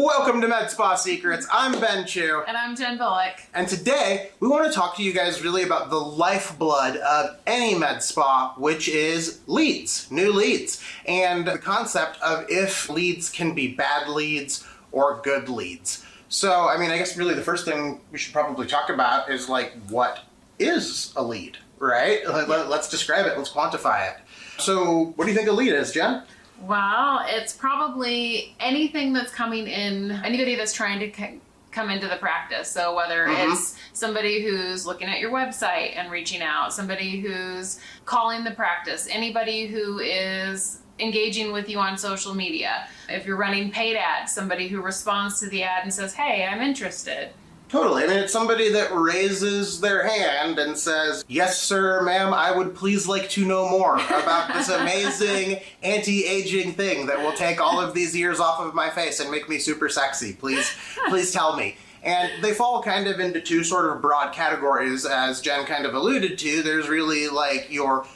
Welcome to Med Spa Secrets. I'm Ben Chu. And I'm Jen Bullock. And today, we want to talk to you guys really about the lifeblood of any med spa, which is leads, new leads. And the concept of if leads can be bad leads or good leads. So, I mean, I guess really the first thing we should probably talk about is like, what is a lead, right? Let's describe it, let's quantify it. So, what do you think a lead is, Jen? Well, it's probably anything that's coming in, anybody that's trying to come into the practice. So whether it's somebody who's looking at your website and reaching out, somebody who's calling the practice, anybody who is engaging with you on social media. If you're running paid ads, somebody who responds to the ad and says, hey, I'm interested. Totally. I mean, it's somebody that raises their hand and says, yes, sir, ma'am, I would please like to know more about this amazing anti-aging thing that will take all of these years off of my face and make me super sexy. Please tell me. And they fall kind of into two sort of broad categories, as Jen kind of alluded to. There's really like your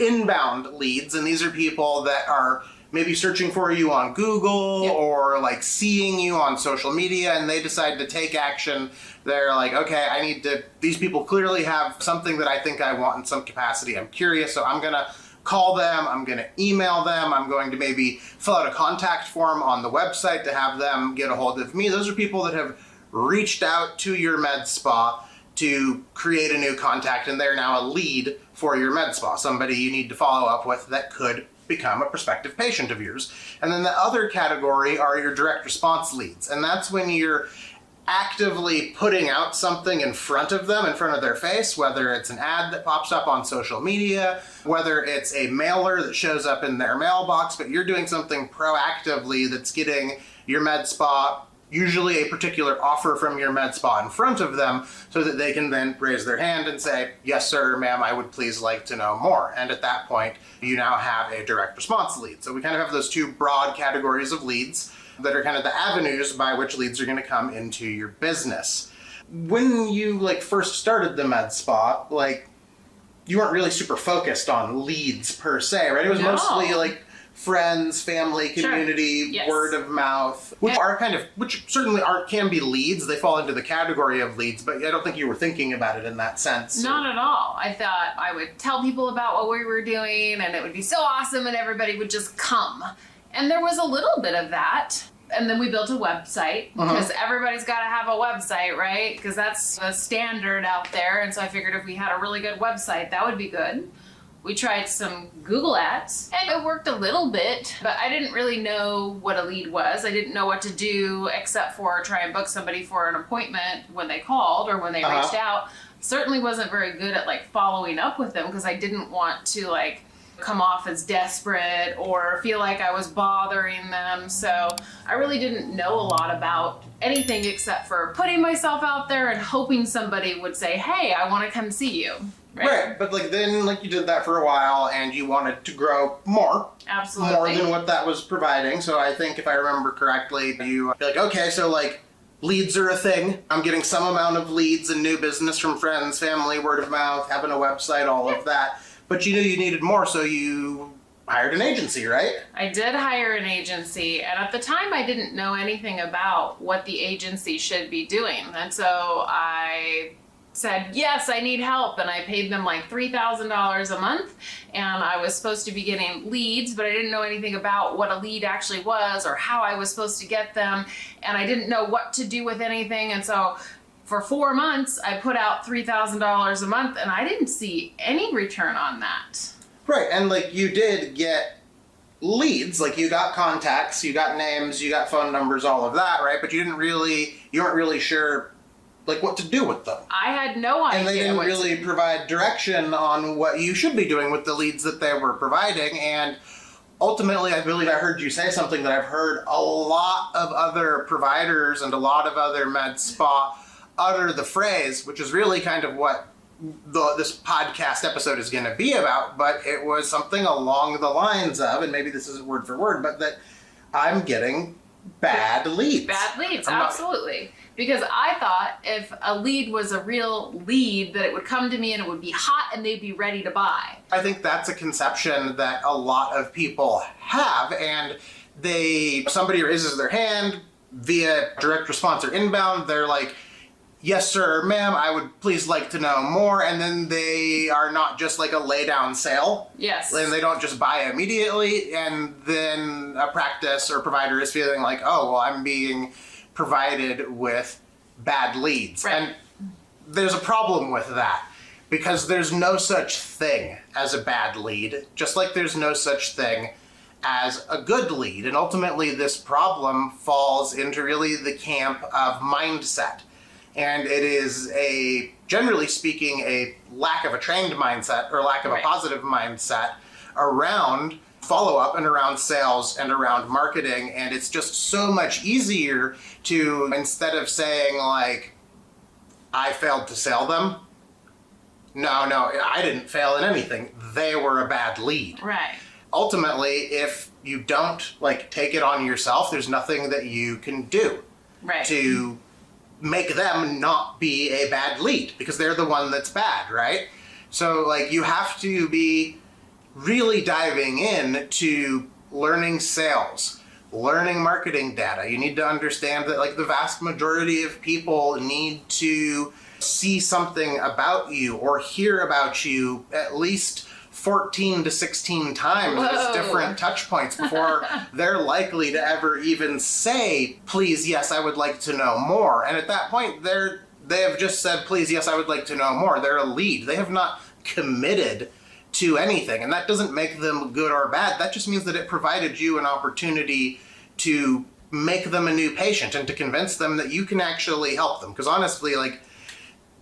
inbound leads, and these are people that are maybe searching for you on Google or like seeing you on social media, and they decide to take action. They're like, okay, these people clearly have something that I think I want in some capacity. I'm curious, so I'm gonna call them, I'm gonna email them, I'm going to maybe fill out a contact form on the website to have them get a hold of me. Those are people that have reached out to your med spa to create a new contact, and they're now a lead for your med spa, somebody you need to follow up with that could become a prospective patient of yours. And then the other category are your direct response leads. And that's when you're actively putting out something in front of them, in front of their face, whether it's an ad that pops up on social media, whether it's a mailer that shows up in their mailbox, but you're doing something proactively that's getting your med spa, usually a particular offer from your med spa, in front of them so that they can then raise their hand and say, yes, sir, ma'am, I would please like to know more. And at that point, you now have a direct response lead. So we kind of have those two broad categories of leads that are kind of the avenues by which leads are going to come into your business. When you first started the med spa, you weren't really super focused on leads per se, right? It was mostly friends, family, community, sure. Yes. Word of mouth, which certainly can be leads. They fall into the category of leads, but I don't think you were thinking about it in that sense. Not at all. I thought I would tell people about what we were doing and it would be so awesome and everybody would just come. And there was a little bit of that. And then we built a website because everybody's got to have a website, right? Because that's a standard out there. And so I figured if we had a really good website, that would be good. We tried some Google ads and it worked a little bit, but I didn't really know what a lead was. I didn't know what to do except for try and book somebody for an appointment when they called or when they reached out. Certainly wasn't very good at following up with them because I didn't want to come off as desperate or feel like I was bothering them. So I really didn't know a lot about anything except for putting myself out there and hoping somebody would say, hey, I want to come see you. Right, but then you did that for a while and you wanted to grow more. Absolutely. More than what that was providing. So I think if I remember correctly, you be okay, so leads are a thing. I'm getting some amount of leads and new business from friends, family, word of mouth, having a website, all of that. But you knew you needed more, so you hired an agency, right? I did hire an agency, and at the time I didn't know anything about what the agency should be doing. And so I said, yes, I need help. And I paid them $3,000 a month. And I was supposed to be getting leads, but I didn't know anything about what a lead actually was or how I was supposed to get them. And I didn't know what to do with anything. And so for 4 months, I put out $3,000 a month and I didn't see any return on that. Right. And you did get leads, you got contacts, you got names, you got phone numbers, all of that, right? But you weren't really sure what to do with them. I had no idea. And they didn't really provide direction on what you should be doing with the leads that they were providing. And ultimately, I believe I heard you say something that I've heard a lot of other providers and a lot of other med spa utter the phrase, which is really kind of what this podcast episode is going to be about, but it was something along the lines of, and maybe this isn't word for word, but that I'm getting bad leads. Bad leads, absolutely. Because I thought if a lead was a real lead, that it would come to me and it would be hot and they'd be ready to buy. I think that's a conception that a lot of people have, and somebody raises their hand, via direct response or inbound, they're like, yes, sir, ma'am, I would please like to know more. And then they are not just like a lay down sale. Yes. And they don't just buy immediately. And then a practice or provider is feeling like, oh, well, I'm being provided with bad leads. Right. And there's a problem with that because there's no such thing as a bad lead, just like there's no such thing as a good lead. And ultimately, this problem falls into really the camp of mindset. And it is generally speaking, a lack of a trained mindset or lack of a positive mindset around follow-up and around sales and around marketing. And it's just so much easier to, instead of saying like, I failed to sell them, no, I didn't fail in anything. They were a bad lead. Right. Ultimately, if you don't like take it on yourself, there's nothing that you can do to make them not be a bad lead because they're the one that's bad, right? So like you have to be really diving in to learning sales, learning marketing data. You need to understand that like the vast majority of people need to see something about you or hear about you at least 14 to 16 times as different touch points before they're likely to ever even say, please, yes, I would like to know more. And at that point, they have just said, please, yes, I would like to know more. They're a lead. They have not committed to anything. And that doesn't make them good or bad. That just means that it provided you an opportunity to make them a new patient and to convince them that you can actually help them. Because honestly, like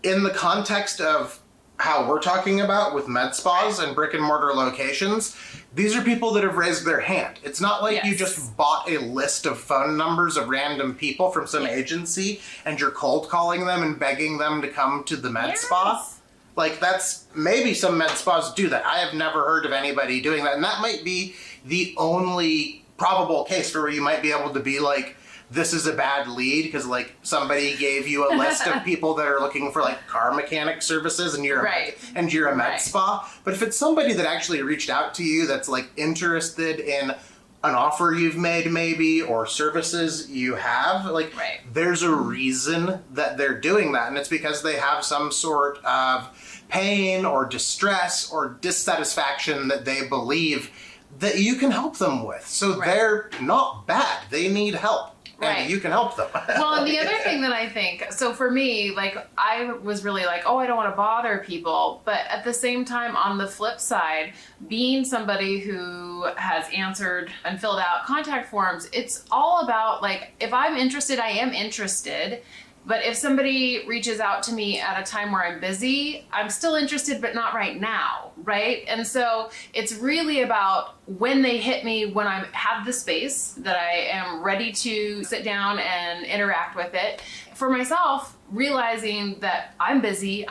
in the context of how we're talking about with med spas and brick and mortar locations, these are people that have raised their hand. It's not like you just bought a list of phone numbers of random people from some agency and you're cold calling them and begging them to come to the med spa. Like that's, maybe some med spas do that. I have never heard of anybody doing that. And that might be the only probable case for where you might be able to be like, this is a bad lead because like somebody gave you a list of people that are looking for like car mechanic services and you're a med spa. But if it's somebody that actually reached out to you that's like interested in an offer you've made maybe or services you have, like there's a reason that they're doing that. And it's because they have some sort of pain or distress or dissatisfaction that they believe that you can help them with. So they're not bad. They need help. And you can help them. Well, and the other thing that I think, so for me, like I was really like, oh, I don't want to bother people. But at the same time, on the flip side, being somebody who has answered and filled out contact forms, it's all about like, if I'm interested, I am interested. But if somebody reaches out to me at a time where I'm busy, I'm still interested, but not right now, right? And so it's really about when they hit me, when I have the space, that I am ready to sit down and interact with it. For myself, realizing that I'm busy,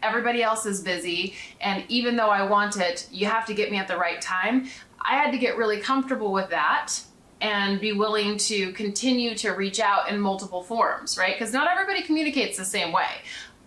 everybody else is busy, and even though I want it, you have to get me at the right time. I had to get really comfortable with that and be willing to continue to reach out in multiple forms, right? Because not everybody communicates the same way.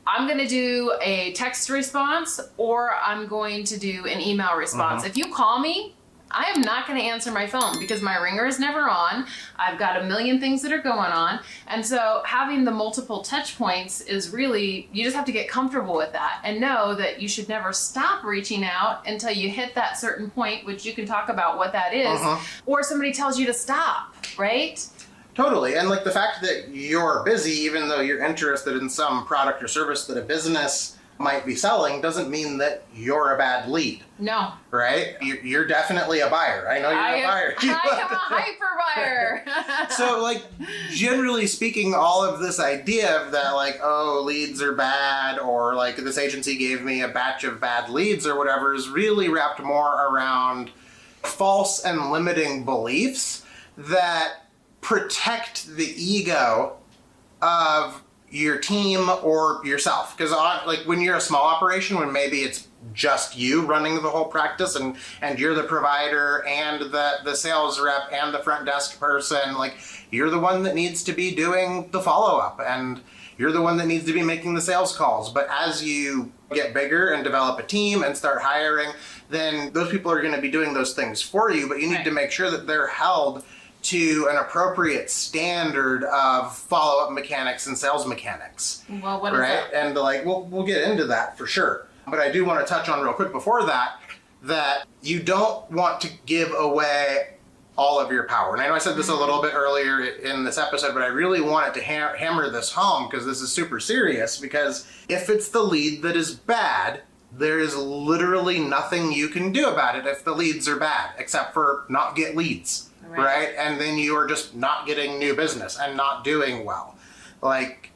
I'm gonna do a text response or I'm going to do an email response. If you call me, I am not going to answer my phone because my ringer is never on. I've got a million things that are going on. And so having the multiple touch points is really, you just have to get comfortable with that and know that you should never stop reaching out until you hit that certain point, which you can talk about what that is, or somebody tells you to stop, right? Totally. And like the fact that you're busy, even though you're interested in some product or service that a business might be selling, doesn't mean that you're a bad lead. No. Right? You're definitely a buyer. I know you're a buyer. I am a hyper buyer. So like, generally speaking, all of this idea of that like, oh, leads are bad, or like this agency gave me a batch of bad leads or whatever, is really wrapped more around false and limiting beliefs that protect the ego of your team or yourself. Because like when you're a small operation, when maybe it's just you running the whole practice and you're the provider and the sales rep and the front desk person, like you're the one that needs to be doing the follow-up and you're the one that needs to be making the sales calls. But as you get bigger and develop a team and start hiring, then those people are going to be doing those things for you, but you need to make sure that they're held to an appropriate standard of follow-up mechanics and sales mechanics. Well, what is that? And like, we'll get into that for sure. But I do want to touch on real quick before that you don't want to give away all of your power. And I know I said this a little bit earlier in this episode, but I really wanted to hammer this home because this is super serious, because if it's the lead that is bad, there is literally nothing you can do about it if the leads are bad, except for not get leads, right? And then you are just not getting new business and not doing well. Like,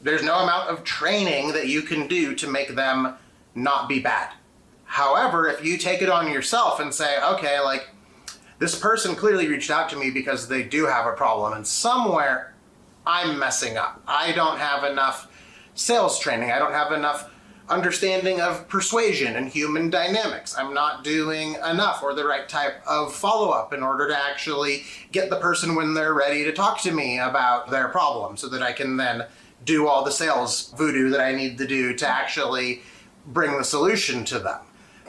there's no amount of training that you can do to make them not be bad. However, if you take it on yourself and say, okay, like, this person clearly reached out to me because they do have a problem, and somewhere I'm messing up. I don't have enough sales training. I don't have enough understanding of persuasion and human dynamics. I'm not doing enough or the right type of follow-up in order to actually get the person when they're ready to talk to me about their problem, so that I can then do all the sales voodoo that I need to do to actually bring the solution to them.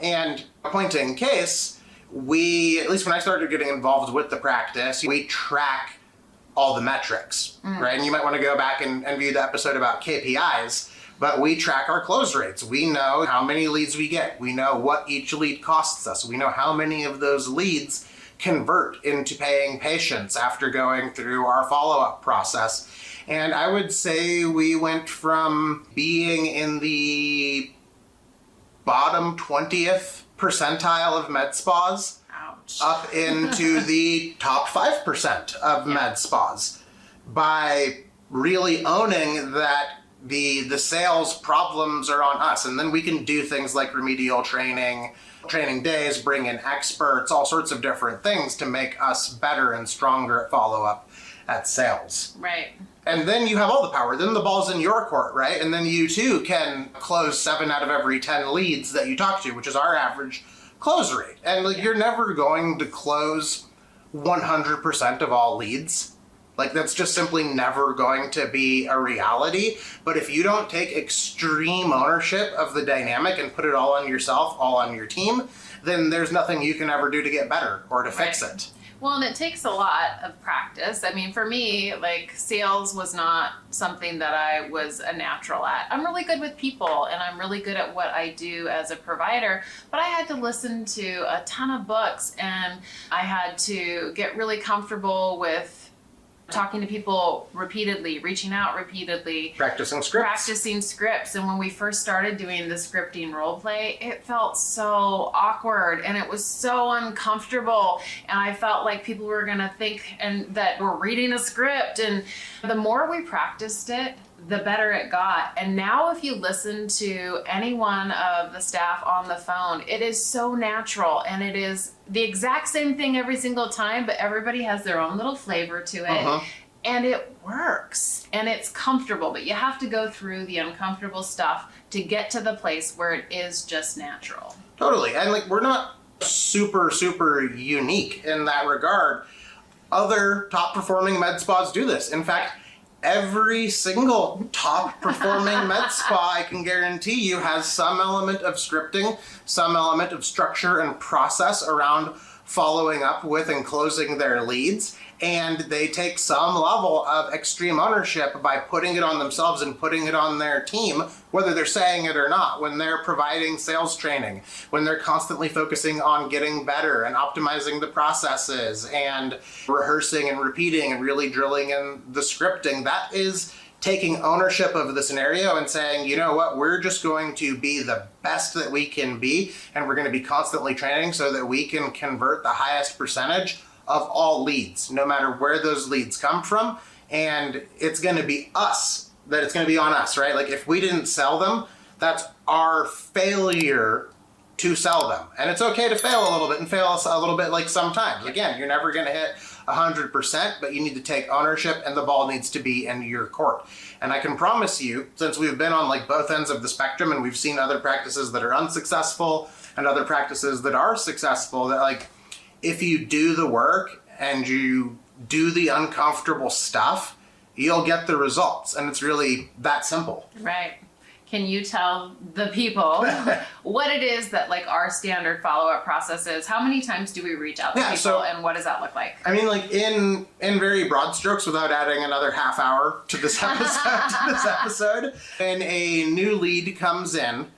And a point in case, we, at least when I started getting involved with the practice, we track all the metrics, right? And you might want to go back and view the episode about KPIs, but we track our close rates. We know how many leads we get. We know what each lead costs us. We know how many of those leads convert into paying patients after going through our follow-up process. And I would say we went from being in the bottom 20th percentile of med spas up into the top 5% of med spas by really owning that the sales problems are on us. And then we can do things like remedial training days, bring in experts, all sorts of different things to make us better and stronger at follow-up at sales. Right. And then you have all the power. Then the ball's in your court, right? And then you too can close 7 out of every 10 leads that you talk to, which is our average close rate. And like, you're never going to close 100% of all leads. Like, that's just simply never going to be a reality. But if you don't take extreme ownership of the dynamic and put it all on yourself, all on your team, then there's nothing you can ever do to get better or to fix it. Well, and it takes a lot of practice. I mean, for me, like, sales was not something that I was a natural at. I'm really good with people, and I'm really good at what I do as a provider, but I had to listen to a ton of books, and I had to get really comfortable with talking to people repeatedly, reaching out repeatedly. Practicing scripts. And when we first started doing the scripting role play, it felt so awkward and it was so uncomfortable. And I felt like people were going to think that we're reading a script. And the more we practiced it, the better it got. And now if you listen to any one of the staff on the phone, it is so natural, and it is the exact same thing every single time, but everybody has their own little flavor to it. And it works, and it's comfortable, but you have to go through the uncomfortable stuff to get to the place where it is just natural. Totally. And like, we're not super unique in that regard. Other top performing med spas do this. In fact, every single top performing med spa, I can guarantee you, has some element of scripting, some element of structure and process around following up with and closing their leads. And they take some level of extreme ownership by putting it on themselves and putting it on their team, whether they're saying it or not, when they're providing sales training, when they're constantly focusing on getting better and optimizing the processes and rehearsing and repeating and really drilling in the scripting. That is taking ownership of the scenario and saying, you know what, we're just going to be the best that we can be, and we're going to be constantly training so that we can convert the highest percentage of all leads, no matter where those leads come from. And it's going to be us, that it's going to be on us, right? Like, if we didn't sell them, that's our failure to sell them. And it's okay to fail a little bit and fail a little bit, like, sometimes. Again, you're never going to hit 100%, but you need to take ownership, and the ball needs to be in your court. And I can promise you, since we've been on like both ends of the spectrum, and we've seen other practices that are unsuccessful and other practices that are successful, that like, if you do the work and you do the uncomfortable stuff, you'll get the results. And it's really that simple. Right. can you tell the people what it is that like our standard follow-up process is? How many times do we reach out to people and what does that look like? I mean, like in very broad strokes, without adding another half hour to this episode, when a new lead comes in,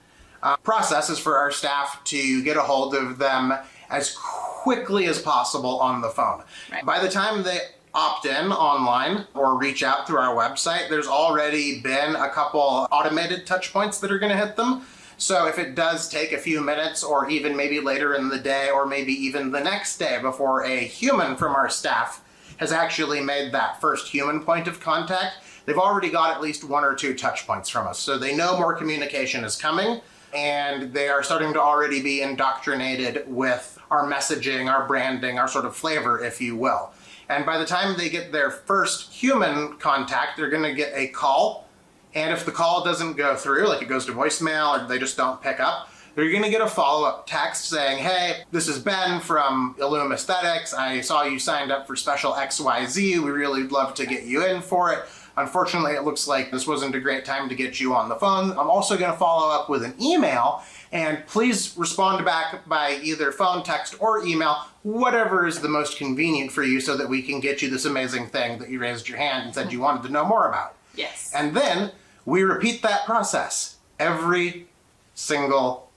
process is for our staff to get a hold of them as quickly as possible on the phone. Right. By the time they opt in online or reach out through our website, there's already been a couple automated touch points that are going to hit them. So if it does take a few minutes or even maybe later in the day or maybe even the next day before a human from our staff has actually made that first human point of contact, they've already got at least 1 or 2 touch points from us. So they know more communication is coming and they are starting to already be indoctrinated with our messaging, our branding, our sort of flavor, if you will. And by the time they get their first human contact, they're going to get a call. And if the call doesn't go through, like it goes to voicemail or they just don't pick up, they're going to get a follow-up text saying, hey, this is Ben from Illume Aesthetics. I saw you signed up for special XYZ. We really would love to get you in for it. Unfortunately, it looks like this wasn't a great time to get you on the phone. I'm also going to follow up with an email, and please respond back by either phone, text, or email, whatever is the most convenient for you so that we can get you this amazing thing that you raised your hand and said you wanted to know more about. Yes. And then we repeat that process every single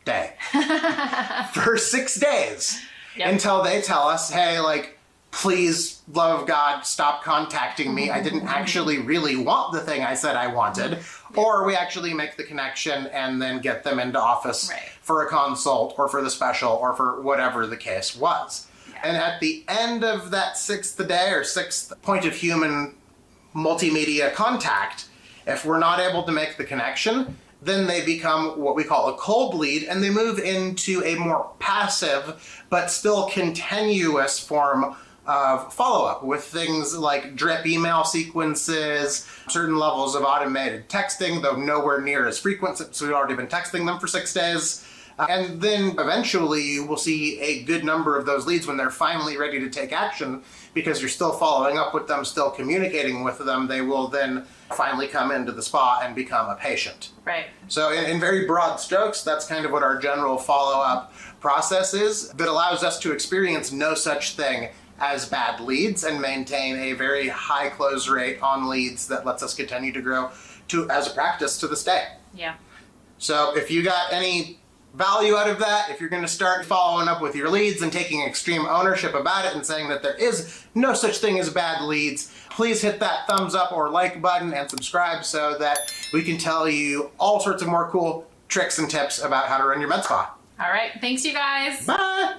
day for 6 days until they tell us, hey, like, please, love of God, stop contacting me. I didn't actually really want the thing I said I wanted. Or we actually make the connection and then get them into office for a consult or for the special or for whatever the case was. Yeah. And at the end of that 6th day or 6th point of human multimedia contact, if we're not able to make the connection, then they become what we call a cold lead and they move into a more passive but still continuous form of follow-up with things like drip email sequences, certain levels of automated texting, though nowhere near as frequent since we've already been texting them for 6 days. And then eventually you will see a good number of those leads when they're finally ready to take action because you're still following up with them, still communicating with them. They will then finally come into the spa and become a patient. Right. So in very broad strokes, that's kind of what our general follow-up process is that allows us to experience no such thing as bad leads and maintain a very high close rate on leads that lets us continue to grow as a practice to this day. Yeah. So if you got any value out of that, if you're going to start following up with your leads and taking extreme ownership about it and saying that there is no such thing as bad leads, please hit that thumbs up or like button and subscribe so that we can tell you all sorts of more cool tricks and tips about how to run your med spa. All right. Thanks, you guys. Bye.